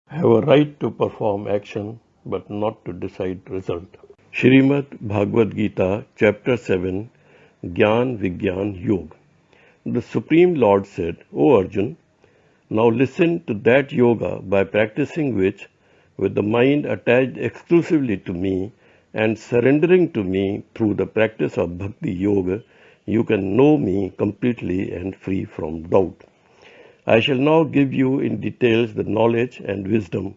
have a right to perform action but not to decide result. Shrimad Bhagavad Gita, Chapter 7, Gyan Vigyan Yog. The Supreme Lord said, O Arjun, now listen to that yoga by practicing which, with the mind attached exclusively to me and surrendering to me through the practice of Bhakti Yoga, you can know me completely and free from doubt. I shall now give you in details the knowledge and wisdom,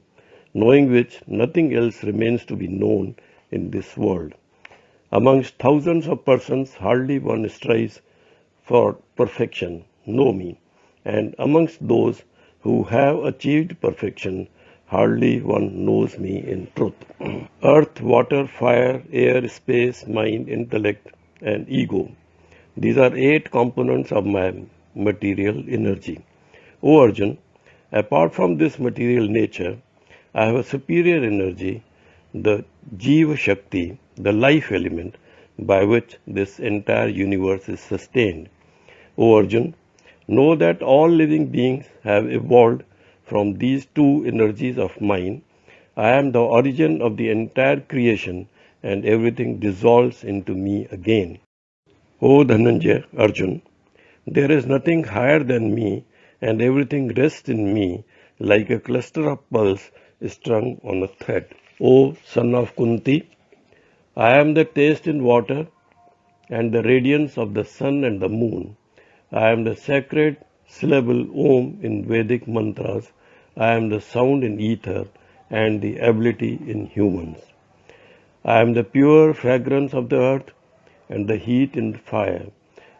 knowing which nothing else remains to be known in this world. Amongst thousands of persons, hardly one strives for perfection, know me, and amongst those who have achieved perfection, hardly one knows me in truth. Earth, water, fire, air, space, mind, intellect, and ego. These are 8 components of my material energy. O Arjun, apart from this material nature, I have a superior energy, the Jiva Shakti, the life element, by which this entire universe is sustained. O Arjun, know that all living beings have evolved from these 2 energies of mine. I am the origin of the entire creation and everything dissolves into me again. O Dhananjaya Arjun, there is nothing higher than me and everything rests in me like a cluster of pearls strung on a thread. O son of Kunti, I am the taste in water and the radiance of the sun and the moon. I am the sacred syllable Om in Vedic mantras. I am the sound in ether and the ability in humans. I am the pure fragrance of the earth and the heat in fire.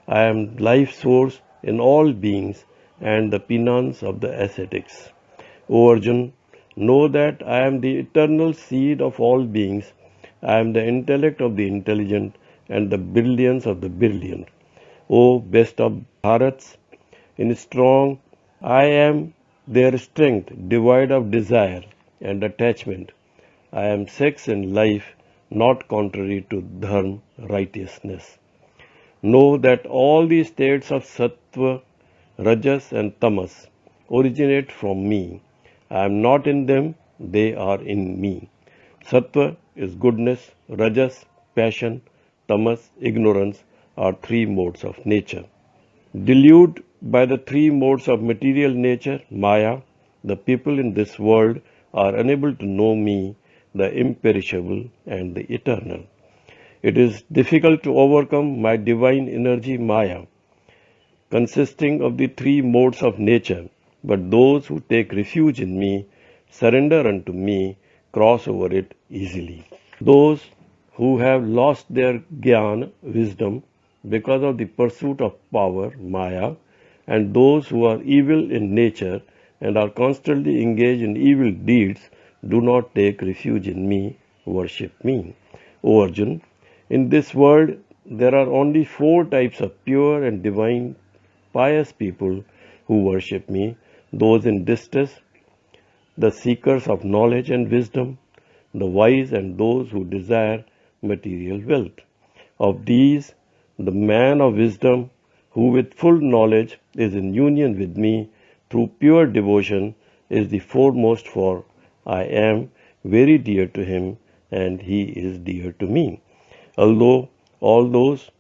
I am life source in all beings and the penance of the ascetics. O Arjun, know that I am the eternal seed of all beings. I am the intellect of the intelligent and the brilliance of the brilliant. O best of Bharats, in strong I am their strength, devoid of desire and attachment. I am sex and life, not contrary to dharma, righteousness. Know that all the states of sattva, rajas and tamas originate from me. I am not in them, they are in me. Sattva is goodness, rajas, passion, tamas, ignorance are 3 modes of nature. Deluded by the 3 modes of material nature, Maya, the people in this world are unable to know me, the imperishable and the eternal. It is difficult to overcome my divine energy Maya, consisting of the 3 modes of nature, but those who take refuge in me, surrender unto me, cross over it easily. Those who have lost their jnana, wisdom, because of the pursuit of power, Maya, and those who are evil in nature and are constantly engaged in evil deeds, do not take refuge in me, worship me. O Arjun, in this world there are only 4 types of pure and divine pious people who worship me, those in distress, the seekers of knowledge and wisdom, the wise and those who desire material wealth. Of these, the man of wisdom, who with full knowledge is in union with me through pure devotion, is the foremost, for I am very dear to him and he is dear to me. Although all those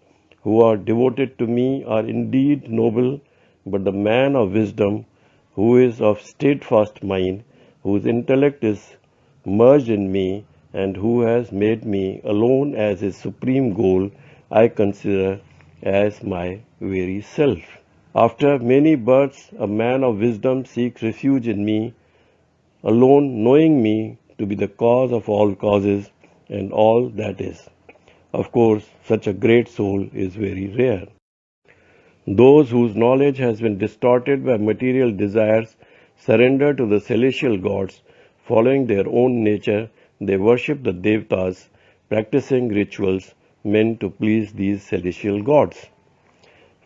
who are devoted to me are indeed noble, but the man of wisdom, who is of steadfast mind, whose intellect is merged in me, and who has made me alone as his supreme goal, I consider as my very self. After many births, a man of wisdom seeks refuge in me, alone knowing me to be the cause of all causes and all that is. Of course, such a great soul is very rare. Those whose knowledge has been distorted by material desires surrender to the celestial gods. Following their own nature, they worship the Devatas, practicing rituals meant to please these celestial gods.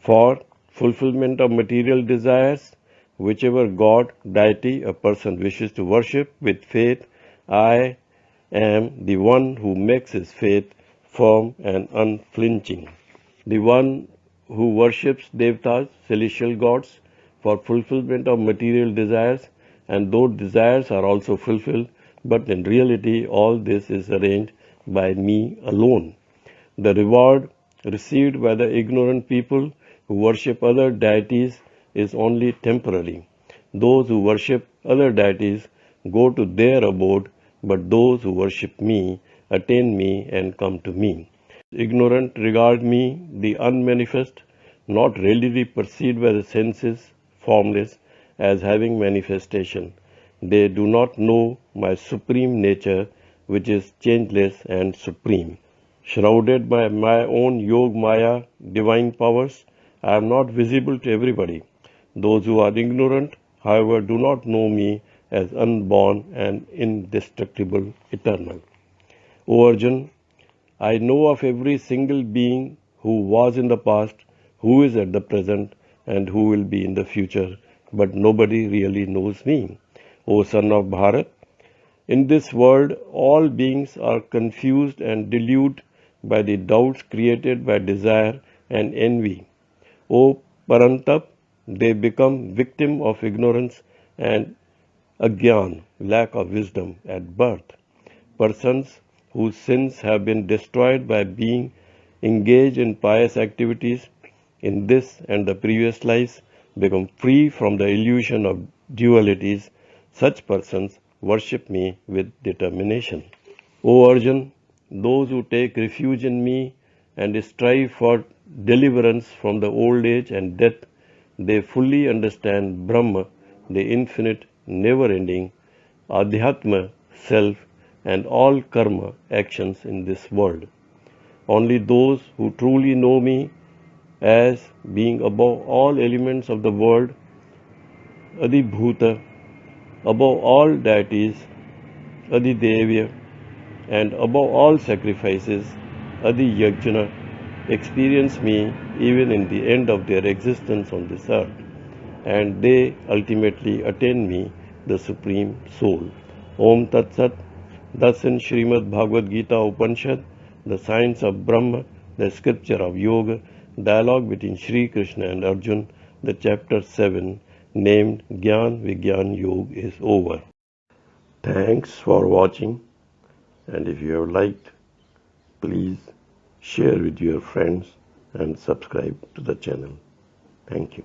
For fulfillment of material desires, whichever god, deity a person wishes to worship with faith, I am the one who makes his faith firm and unflinching. The one who worships Devatas, celestial gods, for fulfillment of material desires, and those desires are also fulfilled, but in reality all this is arranged by me alone. The reward received by the ignorant people who worship other deities is only temporary. Those who worship other deities go to their abode, but those who worship me attain me and come to me. Ignorant regard me, the unmanifest, not readily perceived by the senses, formless, as having manifestation. They do not know my supreme nature, which is changeless and supreme. Shrouded by my own Yog Maya divine powers, I am not visible to everybody. Those who are ignorant, however, do not know me as unborn and indestructible, eternal. O Arjun, I know of every single being who was in the past, who is at the present, and who will be in the future, but nobody really knows me. O son of Bharat, in this world all beings are confused and deluded by the doubts created by desire and envy. O Parantap, they become victim of ignorance and agyan, lack of wisdom, at birth. Persons whose sins have been destroyed by being engaged in pious activities in this and the previous lives become free from the illusion of dualities. Such persons worship me with determination. O Arjun, those who take refuge in me and strive for deliverance from the old age and death, they fully understand Brahma, the infinite, never-ending, Adhyatma, self, and all karma actions in this world. Only those who truly know me as being above all elements of the world, Adibhuta, above all deities, Adidevya, and above all sacrifices, Adiyajna, experience me even in the end of their existence on this earth, and they ultimately attain me, the Supreme Soul. Om Tat Sat. Thus in Srimad Bhagavad Gita Upanishad, the science of Brahma, the scripture of Yoga, dialogue between Sri Krishna and Arjun, the chapter 7, named Gyan Vigyan Yoga, is over. Thanks for watching, and if you have liked, please share with your friends and subscribe to the channel. Thank you.